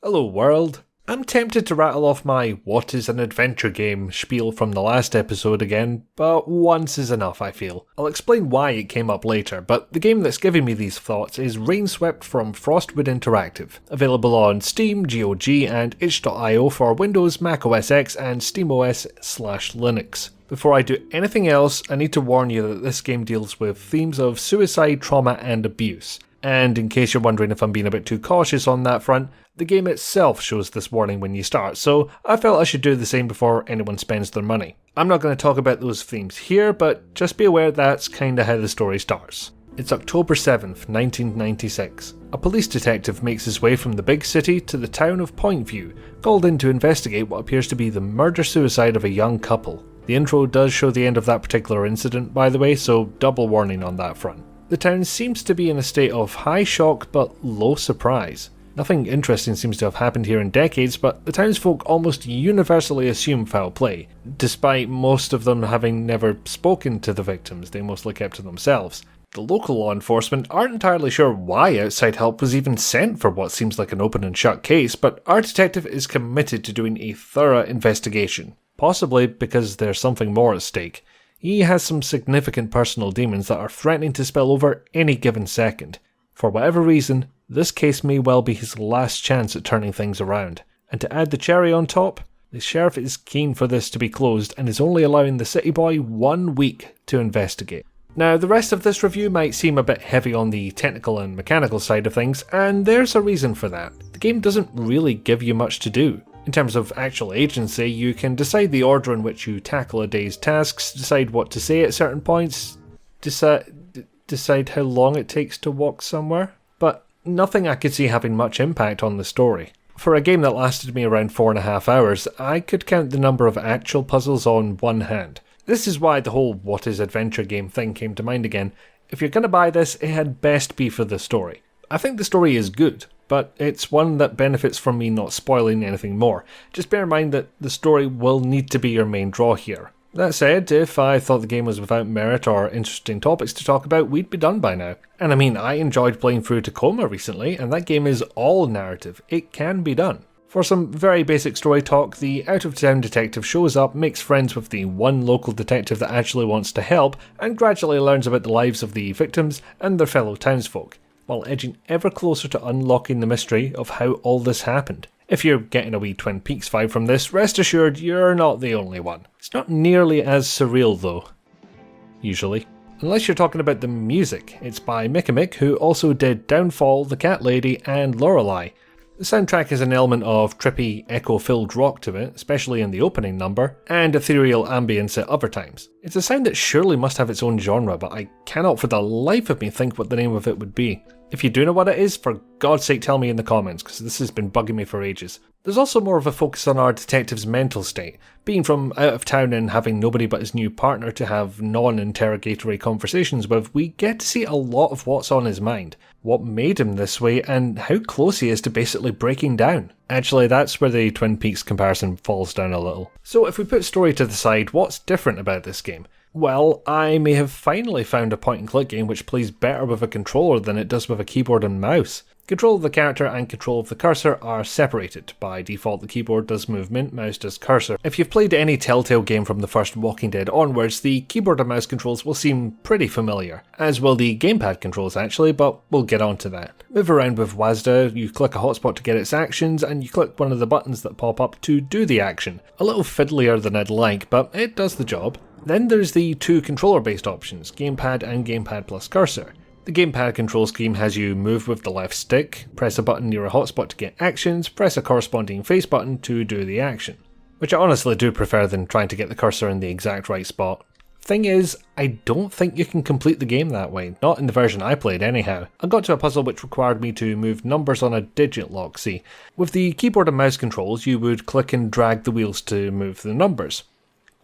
Hello world. I'm tempted to rattle off my what is an adventure game spiel from the last episode again, but once is enough I feel. I'll explain why it came up later, but the game that's giving me these thoughts is Rainswept from Frostwood Interactive, available on Steam, GOG and itch.io for Windows, Mac OS X and SteamOS/Linux. Before I do anything else, I need to warn you that this game deals with themes of suicide, trauma and abuse. And in case you're wondering if I'm being a bit too cautious on that front, the game itself shows this warning when you start, so I felt I should do the same before anyone spends their money. I'm not going to talk about those themes here, but just be aware that's kinda how the story starts. It's October 7th, 1996. A police detective makes his way from the big city to the town of Pointview, called in to investigate what appears to be the murder-suicide of a young couple. The intro does show the end of that particular incident, by the way, so double warning on that front. The town seems to be in a state of high shock but low surprise. Nothing interesting seems to have happened here in decades, but the townsfolk almost universally assume foul play. Despite most of them having never spoken to the victims, they mostly kept to themselves. The local law enforcement aren't entirely sure why outside help was even sent for what seems like an open and shut case, but our detective is committed to doing a thorough investigation. Possibly because there's something more at stake. He has some significant personal demons that are threatening to spill over any given second. For whatever reason, this case may well be his last chance at turning things around. And to add the cherry on top, the sheriff is keen for this to be closed and is only allowing the city boy 1 week to investigate. Now, the rest of this review might seem a bit heavy on the technical and mechanical side of things, and there's a reason for that. The game doesn't really give you much to do. In terms of actual agency, you can decide the order in which you tackle a day's tasks, decide what to say at certain points, decide how long it takes to walk somewhere, but nothing I could see having much impact on the story. For a game that lasted me around 4.5 hours, I could count the number of actual puzzles on one hand. This is why the whole what is adventure game thing came to mind again. If you're going to buy this, it had best be for the story. I think the story is good, but it's one that benefits from me not spoiling anything more. Just bear in mind that the story will need to be your main draw here. That said, if I thought the game was without merit or interesting topics to talk about, we'd be done by now. And I mean, I enjoyed playing through Tacoma recently, and that game is all narrative. It can be done. For some very basic story talk, the out-of-town detective shows up, makes friends with the one local detective that actually wants to help, and gradually learns about the lives of the victims and their fellow townsfolk, while edging ever closer to unlocking the mystery of how all this happened. If you're getting a wee Twin Peaks vibe from this, rest assured you're not the only one. It's not nearly as surreal though. Usually. Unless you're talking about the music. It's by Mick, who also did Downfall, The Cat Lady and Lorelei. The soundtrack has an element of trippy, echo-filled rock to it, especially in the opening number, and ethereal ambience at other times. It's a sound that surely must have its own genre, but I cannot for the life of me think what the name of it would be. If you do know what it is, for God's sake tell me in the comments, because this has been bugging me for ages. There's also more of a focus on our detective's mental state. Being from out of town and having nobody but his new partner to have non-interrogatory conversations with, we get to see a lot of what's on his mind, what made him this way, and how close he is to basically breaking down. Actually, that's where the Twin Peaks comparison falls down a little. So if we put story to the side, what's different about this game? Well, I may have finally found a point-and-click game which plays better with a controller than it does with a keyboard and mouse. Control of the character and control of the cursor are separated. By default, the keyboard does movement, mouse does cursor. If you've played any Telltale game from the first Walking Dead onwards, the keyboard and mouse controls will seem pretty familiar, as will the gamepad controls actually, but we'll get on to that. Move around with WASD, you click a hotspot to get its actions, and you click one of the buttons that pop up to do the action. A little fiddlier than I'd like, but it does the job. Then there's the two controller-based options, gamepad and gamepad plus cursor. The gamepad control scheme has you move with the left stick, press a button near a hotspot to get actions, press a corresponding face button to do the action. Which I honestly do prefer than trying to get the cursor in the exact right spot. Thing is, I don't think you can complete the game that way, not in the version I played anyhow. I got to a puzzle which required me to move numbers on a digit lock, see. With the keyboard and mouse controls, you would click and drag the wheels to move the numbers.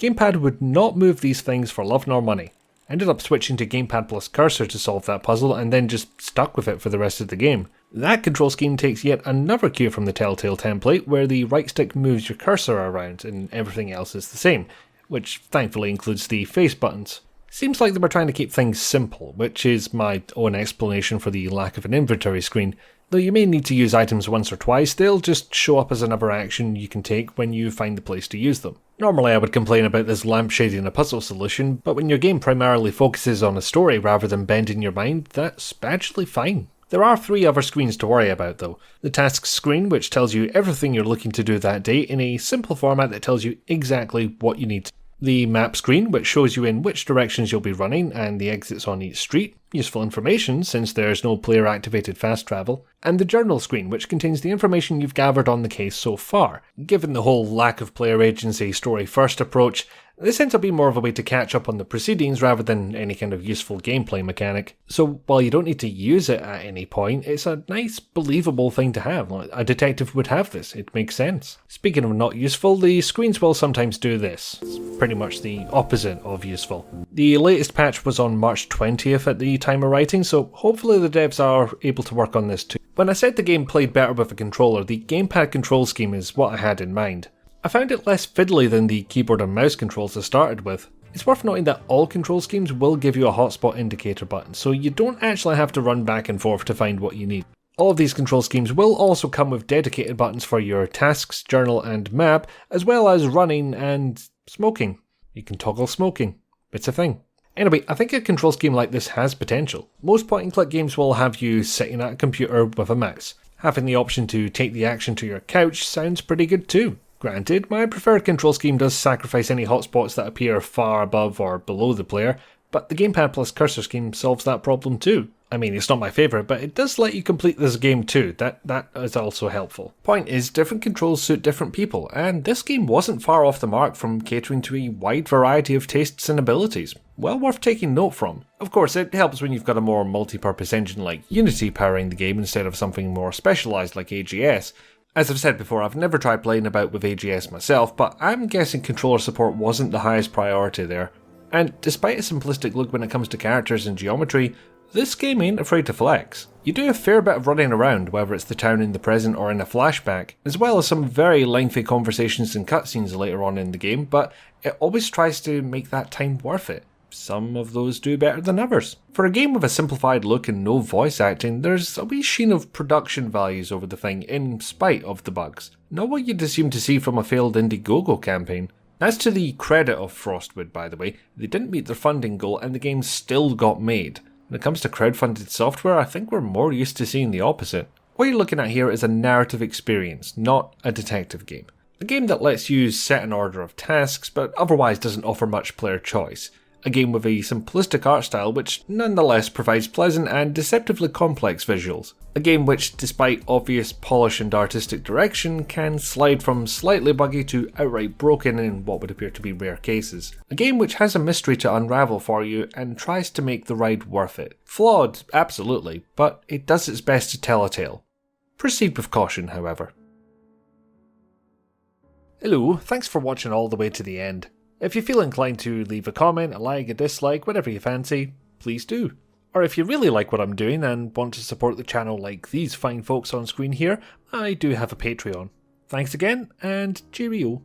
Gamepad would not move these things for love nor money. I ended up switching to gamepad plus cursor to solve that puzzle and then just stuck with it for the rest of the game. That control scheme takes yet another cue from the Telltale template where the right stick moves your cursor around and everything else is the same, which thankfully includes the face buttons. Seems like they were trying to keep things simple, which is my own explanation for the lack of an inventory screen. Though you may need to use items once or twice, they'll just show up as another action you can take when you find the place to use them. Normally I would complain about this lampshading a puzzle solution, but when your game primarily focuses on a story rather than bending your mind, that's actually fine. There are 3 other screens to worry about though. The tasks screen, which tells you everything you're looking to do that day in a simple format that tells you exactly what you need to. The map screen, which shows you in which directions you'll be running and the exits on each street, useful information since there's no player activated fast travel, and the journal screen, which contains the information you've gathered on the case so far. Given the whole lack of player agency story first approach, this ends up being more of a way to catch up on the proceedings rather than any kind of useful gameplay mechanic. So while you don't need to use it at any point, it's a nice, believable thing to have. A detective would have this, it makes sense. Speaking of not useful, the screens will sometimes do this. It's pretty much the opposite of useful. The latest patch was on March 20th at the time of writing, so hopefully the devs are able to work on this too. When I said the game played better with a controller, the gamepad control scheme is what I had in mind. I found it less fiddly than the keyboard and mouse controls I started with. It's worth noting that all control schemes will give you a hotspot indicator button, so you don't actually have to run back and forth to find what you need. All of these control schemes will also come with dedicated buttons for your tasks, journal and map, as well as running and smoking. You can toggle smoking. It's a thing. Anyway, I think a control scheme like this has potential. Most point and click games will have you sitting at a computer with a mouse. Having the option to take the action to your couch sounds pretty good too. Granted, my preferred control scheme does sacrifice any hotspots that appear far above or below the player, but the gamepad plus cursor scheme solves that problem too. I mean, it's not my favourite, but it does let you complete this game too, that is also helpful. Point is, different controls suit different people, and this game wasn't far off the mark from catering to a wide variety of tastes and abilities. Well worth taking note from. Of course, it helps when you've got a more multi-purpose engine like Unity powering the game instead of something more specialised like AGS. As I've said before, I've never tried playing about with AGS myself, but I'm guessing controller support wasn't the highest priority there. And despite a simplistic look when it comes to characters and geometry, this game ain't afraid to flex. You do a fair bit of running around, whether it's the town in the present or in a flashback, as well as some very lengthy conversations and cutscenes later on in the game, but it always tries to make that time worth it. Some of those do better than others. For a game with a simplified look and no voice acting, there's a wee sheen of production values over the thing in spite of the bugs. Not what you'd assume to see from a failed Indiegogo campaign. That's to the credit of Frostwood, by the way. They didn't meet their funding goal and the game still got made. When it comes to crowdfunded software, I think we're more used to seeing the opposite. What you're looking at here is a narrative experience, not a detective game. A game that lets you set an order of tasks, but otherwise doesn't offer much player choice. A game with a simplistic art style which nonetheless provides pleasant and deceptively complex visuals. A game which, despite obvious polish and artistic direction, can slide from slightly buggy to outright broken in what would appear to be rare cases. A game which has a mystery to unravel for you and tries to make the ride worth it. Flawed, absolutely, but it does its best to tell a tale. Proceed with caution, however. Hello, thanks for watching all the way to the end. If you feel inclined to leave a comment, a like, a dislike, whatever you fancy, please do. Or if you really like what I'm doing and want to support the channel like these fine folks on screen here, I do have a Patreon. Thanks again, and cheerio.